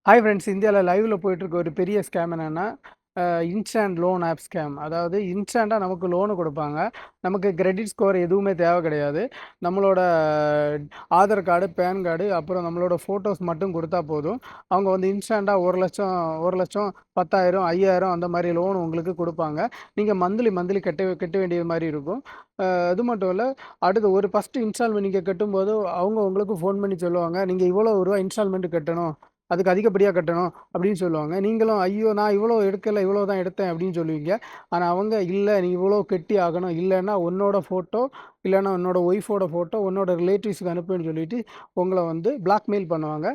Hi friends, இந்தியாவில் லைவில் போயிட்டுருக்க ஒரு பெரிய ஸ்கேம் என்னென்னா இன்ஸ்டன்ட் லோன் ஆப் ஸ்கேம். அதாவது இன்ஸ்டண்ட்டாக நமக்கு லோனு கொடுப்பாங்க. நமக்கு கிரெடிட் ஸ்கோர் எதுவுமே தேவை கிடையாது. நம்மளோட ஆதார் கார்டு, பேன் கார்டு, அப்புறம் நம்மளோட ஃபோட்டோஸ் மட்டும் கொடுத்தா போதும். அவங்க வந்து இன்ஸ்டண்ட்டாக 1,00,000 1,00,000 10,000 5,000 அந்த மாதிரி லோன் உங்களுக்கு கொடுப்பாங்க. நீங்கள் மந்த்லி கட்ட வேண்டிய மாதிரி இருக்கும். அது மட்டும் இல்லை, அடுத்து ஒரு ஃபஸ்ட்டு இன்ஸ்டால்மெண்ட் நீங்கள் கட்டும்போது அவங்க உங்களுக்கு ஃபோன் பண்ணி சொல்லுவாங்க, நீங்கள் இவ்வளோ ரூபா இன்ஸ்டால்மெண்ட் கட்டணும், அதுக்கு அதிகப்படியாக கட்டணும் அப்படின்னு சொல்லுவாங்க. நீங்களும் ஐயோ நான் இவ்வளோ எடுக்கலை, இவ்வளோ தான் எடுத்தேன் அப்படின்னு சொல்லுவீங்க. ஆனால் அவங்க இல்லை நீ இவ்வளோ கட்டி ஆகணும், இல்லைன்னா உன்னோட ஃபோட்டோ, இல்லைன்னா உன்னோட ஒய்ஃபோட ஃபோட்டோ உன்னோட ரிலேட்டிவ்ஸுக்கு அனுப்புன்னு சொல்லிட்டு உங்களை வந்து பிளாக்மெயில் பண்ணுவாங்க.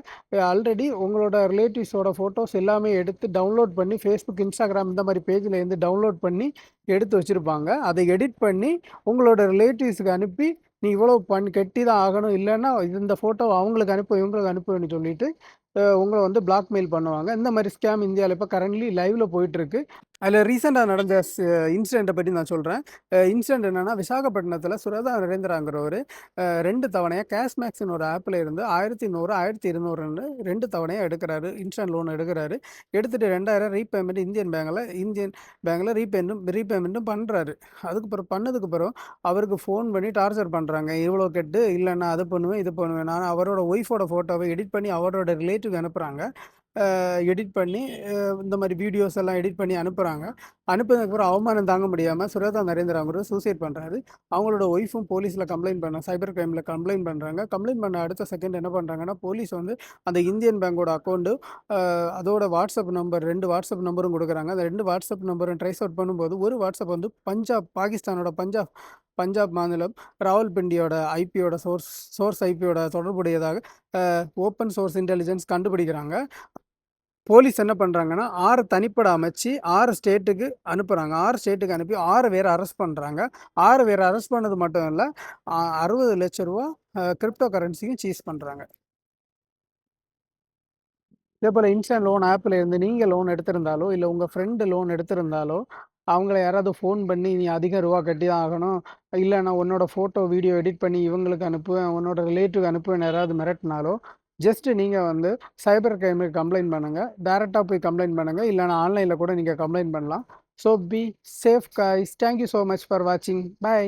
ஆல்ரெடி உங்களோட ரிலேட்டிவ்ஸோட ஃபோட்டோஸ் எல்லாமே எடுத்து டவுன்லோட் பண்ணி ஃபேஸ்புக், இன்ஸ்டாகிராம் இந்த மாதிரி பேஜில் இருந்து டவுன்லோட் பண்ணி எடுத்து வச்சுருப்பாங்க. அதை எடிட் பண்ணி உங்களோட ரிலேட்டிவ்ஸுக்கு அனுப்பி நீ இவ்வளோ கட்டி தான் ஆகணும், இல்லைன்னா இந்த ஃபோட்டோ அவங்களுக்கு அனுப்பு இவங்களுக்கு அனுப்புன்னு சொல்லிட்டு உங்களை வந்து பிளாக்மெயில் பண்ணுவாங்க. இந்த மாதிரி ஸ்கேம் இந்தியாவில் இப்போ கரண்ட்லி லைவில் போயிட்டுருக்கு. அதில் ரீசெண்டாக நடந்த இன்சிடெண்ட்டை பற்றி நான் சொல்கிறேன். இன்சிடெண்ட் என்னென்னா, விசாகப்பட்டினத்தில் சுரதா நரேந்திராங்கிறவர் 2 தவணையாக கேஷ்மேக்ஸ்னு ஒரு ஆப்பில் இருந்து 1,100 1,200 2 தவணையாக எடுக்கிறாரு. இன்ஸ்டன்ட் லோன் எடுக்கிறாரு. எடுத்துகிட்டு 2,000 ரீபேமெண்ட் இந்தியன் பேங்கில் ரீபேமெண்ட்டும் பண்ணுறாரு. அதுக்கு பண்ணதுக்கு பிறகு அவருக்கு ஃபோன் பண்ணி டார்ச்சர் பண்ணுறாங்க. இவ்வளோ கெட்டு, இல்லைன்னா அது பண்ணுவேன் இது பண்ணுவேன். நான் அவரோட ஒய்ஃபோட ஃபோட்டோவை எடிட் பண்ணி அவரோட ரிலேட்டிவ் அனுப்புகிறாங்க. எடிட் பண்ணி இந்த மாதிரி வீடியோஸ் எல்லாம் எடிட் பண்ணி அனுப்புகிறாங்க. அனுப்புனதுக்கப்புறம் அவமானம் தாங்க முடியாமல் சுரதா நரேந்திராங்கிறவர் சூசைட் பண்ணுறாரு. அவங்களோட ஒய்ஃபும் போலீஸில் கம்ப்ளைண்ட் பண்ண சைபர் கிரைமில் கம்ப்ளைண்ட் பண்ணுறாங்க. கம்ப்ளைண்ட் பண்ண அடுத்த செகண்ட் என்ன பண்ணுறாங்கன்னா, போலீஸ் வந்து அந்த இந்தியன் பேங்கோட அக்கௌண்ட்டு, அதோட வாட்ஸ்அப் நம்பர் 2 வாட்ஸ்அப் நம்பரும் கொடுக்குறாங்க. அந்த 2 வாட்ஸ்அப் நம்பரும் ட்ரேஸ் அவுட் பண்ணும்போது ஒரு வாட்ஸ்அப் வந்து பாகிஸ்தானோட பஞ்சாப் மாநிலம் ராவல்பிண்டியோட ஐபியோட சோர்ஸ் ஐபியோட தொடர்புடையதாக ஓப்பன் சோர்ஸ் இன்டெலிஜென்ஸ் கண்டுபிடிக்கிறாங்க. போலீஸ் என்ன பண்ணுறாங்கன்னா, 6 தனிப்படை அமைச்சு 6 ஸ்டேட்டுக்கு அனுப்புகிறாங்க. 6 ஸ்டேட்டுக்கு அனுப்பி 6 பேரை அரெஸ்ட் பண்ணுறாங்க. 6 பேரை அரெஸ்ட் பண்ணது மட்டும் இல்லை, 60 லட்ச ரூபா கிரிப்டோ கரன்சியும் சீஸ் பண்ணுறாங்க. இதே போல் இன்ஸ்டன்ட் லோன் ஆப்பில் இருந்து நீங்கள் லோன் எடுத்திருந்தாலோ, இல்லை உங்கள் ஃப்ரெண்டு லோன் எடுத்திருந்தாலோ, அவங்கள யாராவது ஃபோன் பண்ணி நீ அதிக ரூபா கட்டி தான் ஆகணும், இல்லைன்னா உன்னோட ஃபோட்டோ வீடியோ எடிட் பண்ணி இவங்களுக்கு அனுப்புவேன், உன்னோட ரிலேட்டிவ் அனுப்புவேன் யாராவது மிரட்டினாலோ, ஜஸ்ட்டு நீங்கள் வந்து சைபர் கிரைமுக்கு கம்ப்ளைண்ட் பண்ணுங்கள். டேரெக்டாக போய் கம்ப்ளைண்ட் பண்ணுங்கள், இல்லைனா ஆன்லைனில் கூட நீங்கள் கம்ப்ளைண்ட் பண்ணலாம். So be safe guys. Thank you so much for வாட்சிங். பை.